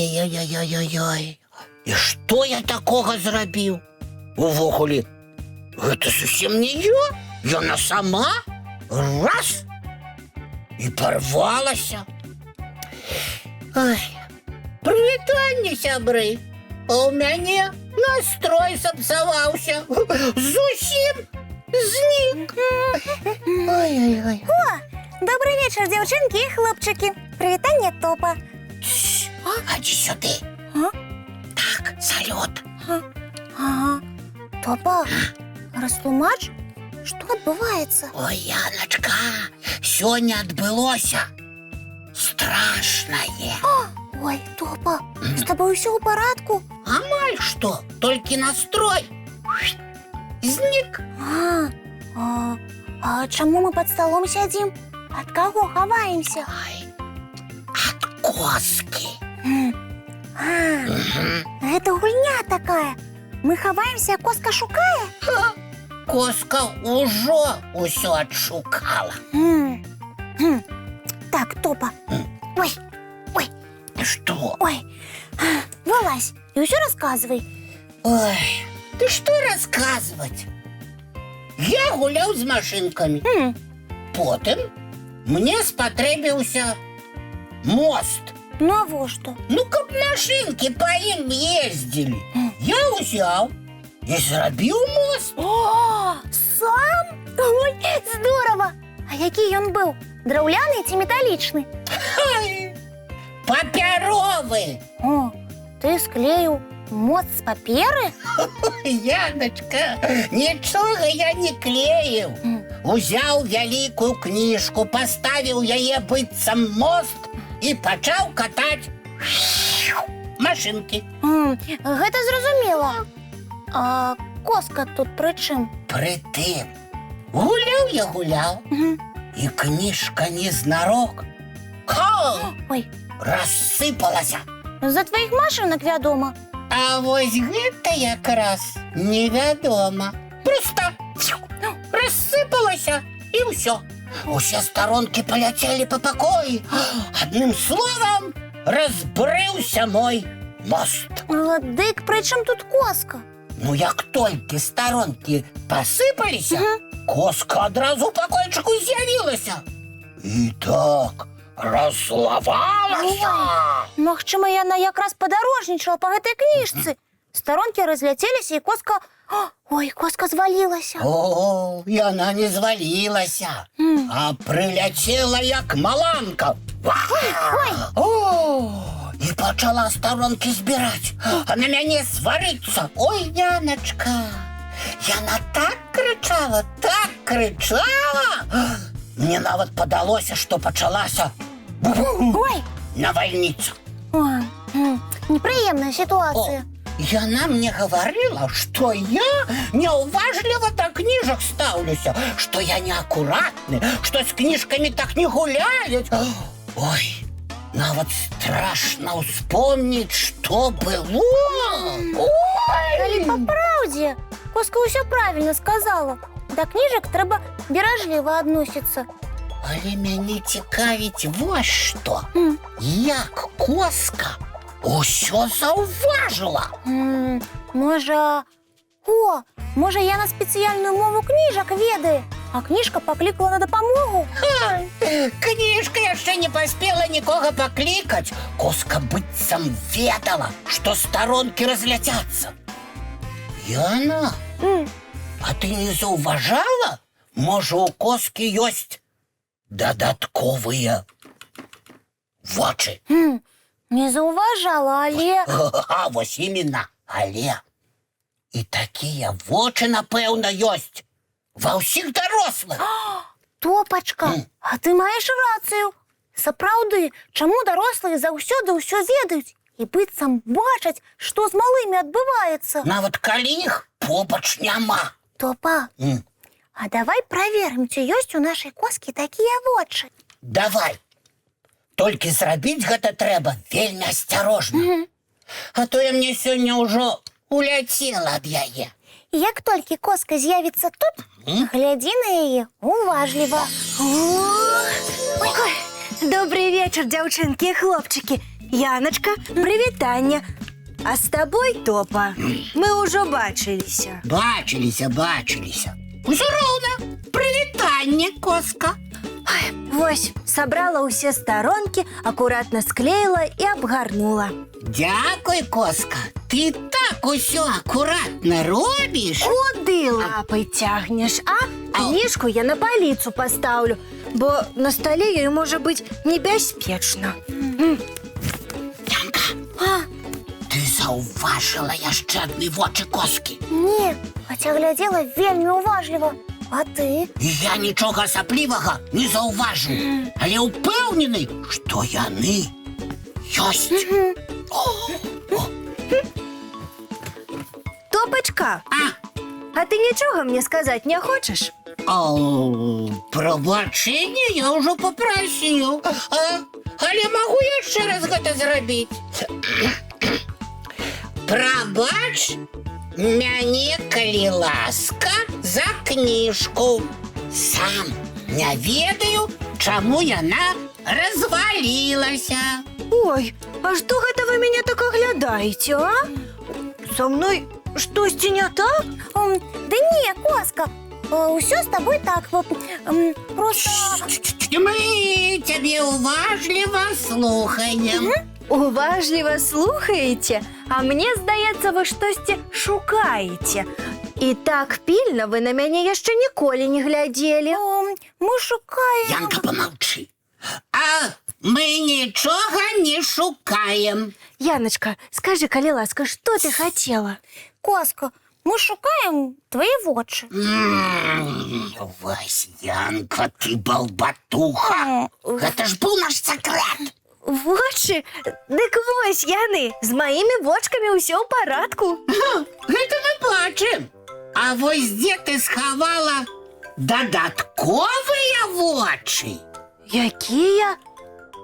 Ай-яй-яй-яй-яй-яй. І што я такога зрабіў? Увогуле, гэта зусім не я. Яна сама раз і парвалася. Ой, прывітанне, сябры. А ў мяне настрой сапсаваўся. Зусім знік. Ой-ой-ой. О, добрый вечер, дзяўчынкі і хлопчыкі. Прывітанне Топа. Ходи сюды. Так, салют. Ага. Топа, растлумач, што адбываецца? Ой, Яночка, сёння адбылося страшнае. Ой, Топа, з табой усё ў парадку? Амаль што, толькі настрой знік. А чаму мы пад сталом сядзім? Ад каго хаваемся? Ой, ад коскі. Гэта гульня такая. Мы хаваемся, а коска шукае? Коска ўжо ўсё адшукала. Так, Топа. Ой, Што? ой. Вылазь і ўсё расказвай. Ой, ты што расказваць? Я гуляў з машынкамі. Потым мне спатрэбіўся мост. Навошта? Ну, каб машынкі па ім ездзілі. Я ўзяў і зрабіў мост. О, сам? Ой, здорово! А які ён быў? Драўляны ці металічны? Папяровы. О, ты склеіў мост з паперы? Яночка, нічога я не клеіў. Узяў вялікую кніжку, паставіў яе быццам мост і пачаў катаць машынкі. Гэта зразумела. А коска тут пры чым? Прытым, гуляў я гуляў, і кніжка незнарок Ой, рассыпалася. з-за тваіх машынак, вядома. А вось гэта якраз невядома. Проста рассыпалася і ўсё. Усе старонкі паляцелі па пакоі. Адным словам, разбрыўся мой мост. Дык пры чым тут коска? Ну, як толькі старонкі пасыпаліся, коска адразу ў пакойчыку з'явілася. І так раззлавалася. Магчыма, яна якраз падарожнічала па гэтай кніжцы. Старонкі разляцеліся і коска... Ой, коска звалілася. О, яна не звалілася, а прыляцела як маланка. О, і пачала старонкі збіраць, а на мяне сварыцца. Ой, Яночка, яна так крычала. Мне нават падалося, што пачалася навальніца. Непрыемная сітуацыя. Яна мне гаварыла, што я няўважліва да кніжак стаўлюся, што я неакуратны, што з кніжкамі так не гуляюць. Ой, нават страшна ўспомніць, што было. Калі па праўдзе, коска ўсё правільна сказала. Да кніжак трэба беражліва адносіцца. Але мяне цікавіць вось што. Як коска усё заўважыла. Можа, яна спецыяльную мову кніжак ведае, а кніжка паклікала на дапамогу? Кніжка яшчэ не паспела нікога паклікаць. Коска быццам ведала, што старонкі разляцяцца. Яна, а ты не заўважала? Можа, у коскі ёсць дадатковыя вочы? Не заўважала, але... А вось іменно, але. І такія вочы, напэўна, ёсць ва ўсіх дарослых. Топачка, а ты маеш рацыю. Сапраўды, чаму дарослыя заўсёды ўсё ведаюць і быццам бачаць, што з малымі адбываецца? Нават калі іх побач няма. Топа, а давай праверым, ці ёсць у нашай коскі такія вочы. Давай. Толькі зрабіць гэта трэба вельмі асцярожна. А то я мне сёння ўжо уляцела ад яе. Як толькі коска з'явіцца тут, глядзі на яе уважліва. Ой, добрый вечер, дзяўчынкі і хлопчыкі. Яночка, прывітанне. А з табой, Топа, мы ўжо бачыліся. Бачыліся. Усё роўна. Прывітанне, коска. Вось, сабрала ўсе старонкі, акуратна склеіла і абгарнула. Дзякуй, коска. Ты так усё акуратна робіш. Куды лапай цягнеш, а? Кніжку я на паліцу пастаўлю, бо на стале ёй можа быць небяспечна. Янка, ты заўважыла яшчэ адны вочы коскі? Не, хаця глядзела вельмі уважліва. А ты? Я нічога асаблівага не заўважыў, але ўпэўнены, што яны ёсць. Топачка, а ты нічога мне сказаць не хочаш? Прабачэнне я ўжо папрасіў. Але магу яшчэ раз гэта зрабіць. Прабач мяне, калі ласка, за кніжку. Сам не ведаю, чаму яна развалілася. Ой, а што гэта вы мяне так аглядаеце, а? Со мной штосьці не так? Да не, коска, усё з табой так. Просто... Мы цябе уважліва слухаем. Уважліва слухаеце, а мне здаецца, вы штосьці шукаеце. І так пільна вы на мяне яшчэ ніколі не глядзелі. Мы шукаем... Янка, помолчи. А мы нічога не шукаем. Яночка, скажи, калі ласка, што ты хацела? Коска, мы шукаем твои вочы. Вась, Янка, ты балбатуха. Гэта ж быў наш сакрэт. Вочы? Дык вось яны, з маімі вочкамі ўсё ў парадку. Гэта мы бачым. А вось дзе ты схавала дадатковыя вочы? Якія?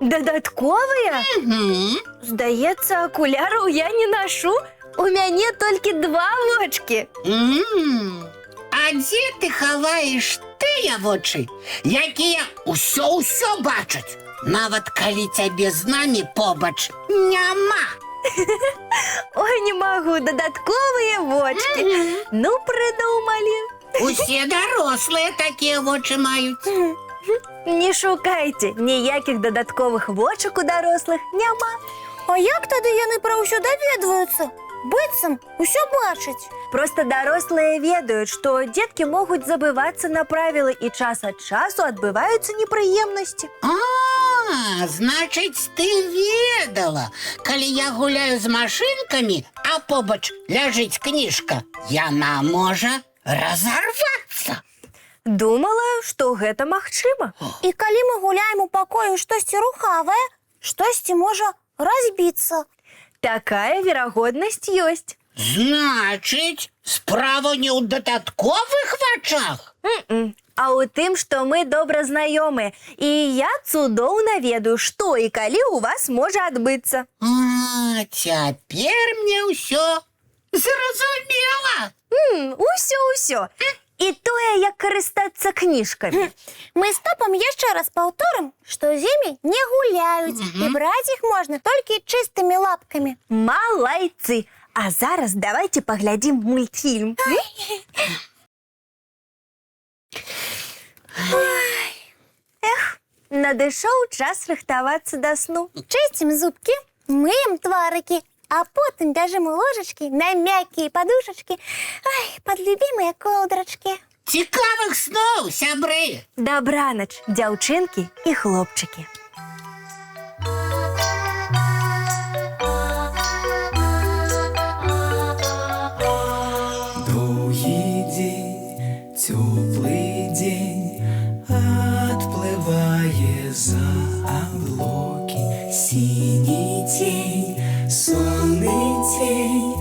Дадатковыя? Здаецца, акуляраў я не нашу. У мяне толькі 2 вочкі. А дзе ты хаваеш тыя вочы, якія ўсё бачаць? Нават калі цябе з намі побач няма. Ой, не магу, дадатковыя вочкі. Ну, прыдумалі. Усе дарослыя такія вочы маюць. Не шукайце, ніякіх дадатковых вочак у дарослых няма. А як тады яны пра ўсё даведваюцца? Быццам усё бачаць. Просто дарослыя ведаюць, што дзеткі могуць забывацца на правілы і час ад часу адбываюцца непрыемнасці. Значыць, ты ведала, калі я гуляю з машынкамі, а побач ляжыць кніжка, яна можа разарвацца. Думала, што гэта магчыма. І калі мы гуляем у пакоі штосьці рухавае, штосьці можа разбіцца. Такая верагоднасць ёсць. Значыць, справа не ў дадатковых вачах? А ў тым, што мы добра знаёмыя. І я цудоўна ведаю, што і калі ў вас можа адбыцца. Цяпер мне ўсё зразумела. Усё. І тое, як карыстацца кніжкамі. Мы з Топам яшчэ раз паўторым, што з імі не гуляюць. І браць іх можна толькі чыстымі лапкамі. Малайцы! А зараз давайте паглядзім мультфільм. Надышоў час рыхтавацца да сну. Чысцім зубкі, мыем тварыкі, а потым бяжым у ложачкі на мяккія падушачкі, пад любімыя коўдрачкі. Цікавых сноў, сябры! Дабранач, дзяўчынкі і хлопчыкі. Доўгі дзень, цёплы дзень, адплывае за аблокі. Сіні цень, сонны цень,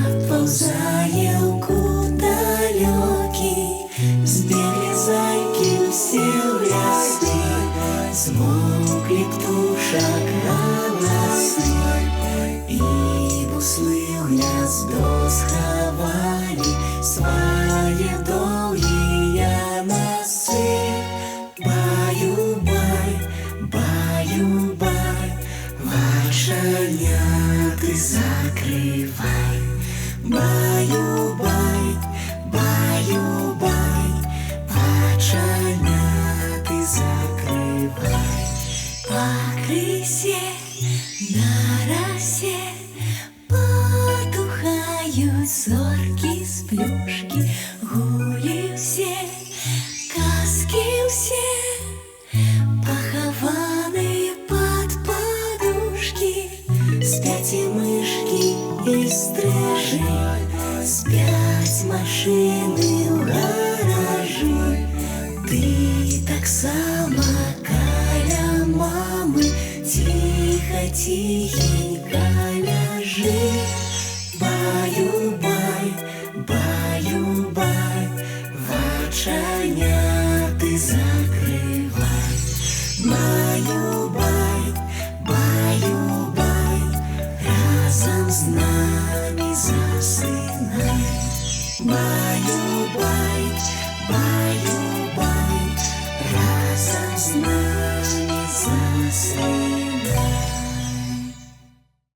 адпаўзае ў кут далёкі. Збеглі зайкі ўсе ў ляскі, Змовкли птушак галасы, і буслы ў гняздо схавалі свае доўгія носы. Баю-бай, баю-бай, вачаняты закрывай. Баю-бай, баю-бай, вачаняты закрывай. Покрысе на росе потухают зорки с плюшки, гулі все, казки все, похованные под подушки. Спят и мышки, и стрижи, спят машины в гаражи. Ты так само каля мамы, тихо-тихенько ляжи.